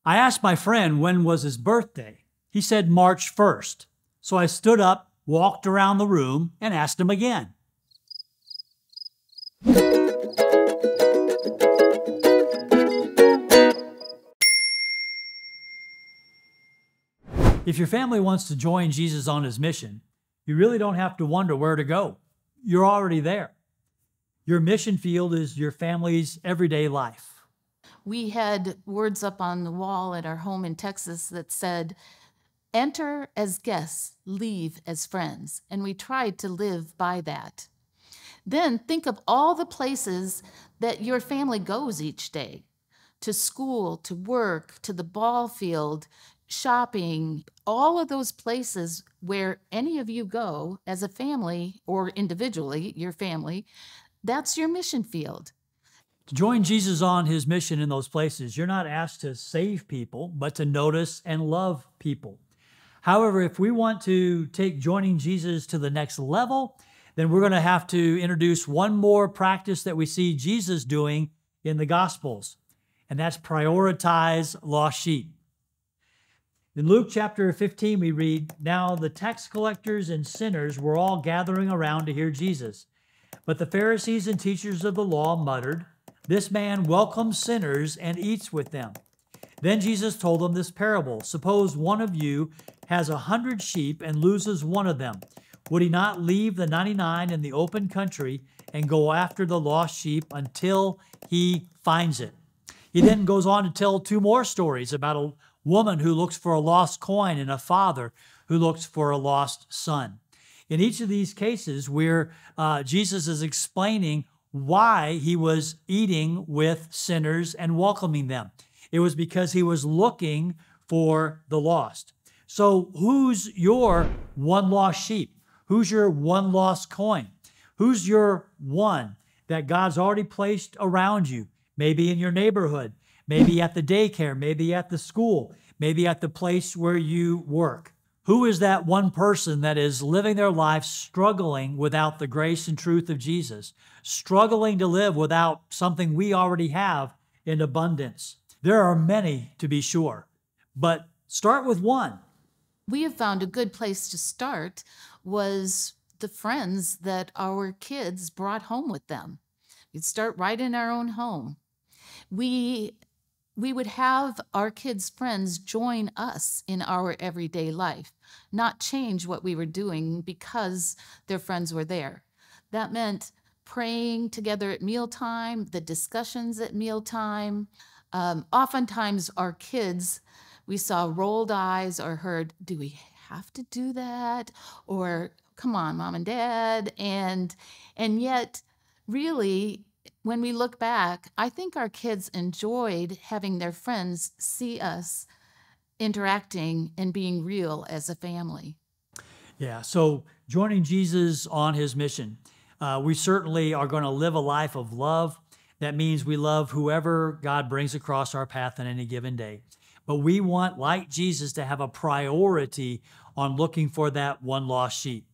I asked my friend when was his birthday. He said March 1st. So I stood up, walked around the room, and asked him again. If your family wants to join Jesus on his mission, you really don't have to wonder where to go. You're already there. Your mission field is your family's everyday life. We had words up on the wall at our home in Texas that said, "Enter as guests, leave as friends." And we tried to live by that. Then think of all the places that your family goes each day, to school, to work, to the ball field, shopping, all of those places where any of you go as a family or individually, your family, that's your mission field. To join Jesus on his mission in those places, you're not asked to save people, but to notice and love people. However, if we want to take joining Jesus to the next level, then we're going to have to introduce one more practice that we see Jesus doing in the Gospels, and that's prioritize lost sheep. In Luke chapter 15, we read, "Now the tax collectors and sinners were all gathering around to hear Jesus. But the Pharisees and teachers of the law muttered, 'This man welcomes sinners and eats with them.' Then Jesus told them this parable. Suppose one of you has 100 sheep and loses one of them. Would he not leave the 99 in the open country and go after the lost sheep until he finds it?" He then goes on to tell two more stories about a woman who looks for a lost coin and a father who looks for a lost son. In each of these cases where Jesus is explaining why he was eating with sinners and welcoming them. It was because he was looking for the lost. So who's your one lost sheep? Who's your one lost coin? Who's your one that God's already placed around you? Maybe in your neighborhood, maybe at the daycare, maybe at the school, maybe at the place where you work. Who is that one person that is living their life struggling without the grace and truth of Jesus, struggling to live without something we already have in abundance? There are many, to be sure, but start with one. We have found a good place to start was the friends that our kids brought home with them. We'd start right in our own home. We would have our kids' friends join us in our everyday life, not change what we were doing because their friends were there. That meant praying together at mealtime, the discussions at mealtime. Oftentimes our kids, we saw rolled eyes or heard, "Do we have to do that?" Or, "Come on, Mom and Dad." And yet, really, when we look back, I think our kids enjoyed having their friends see us interacting and being real as a family. Yeah, so joining Jesus on his mission, we certainly are going to live a life of love. That means we love whoever God brings across our path on any given day. But we want, like Jesus, to have a priority on looking for that one lost sheep.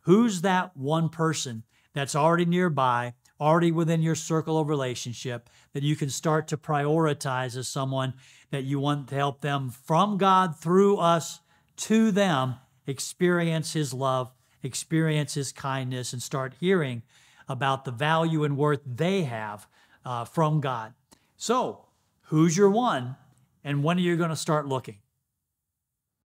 Who's that one person that's already nearby, already within your circle of relationship, that you can start to prioritize as someone that you want to help them from God through us to them experience his love, experience his kindness, and start hearing about the value and worth they have from God. So, who's your one, and when are you going to start looking?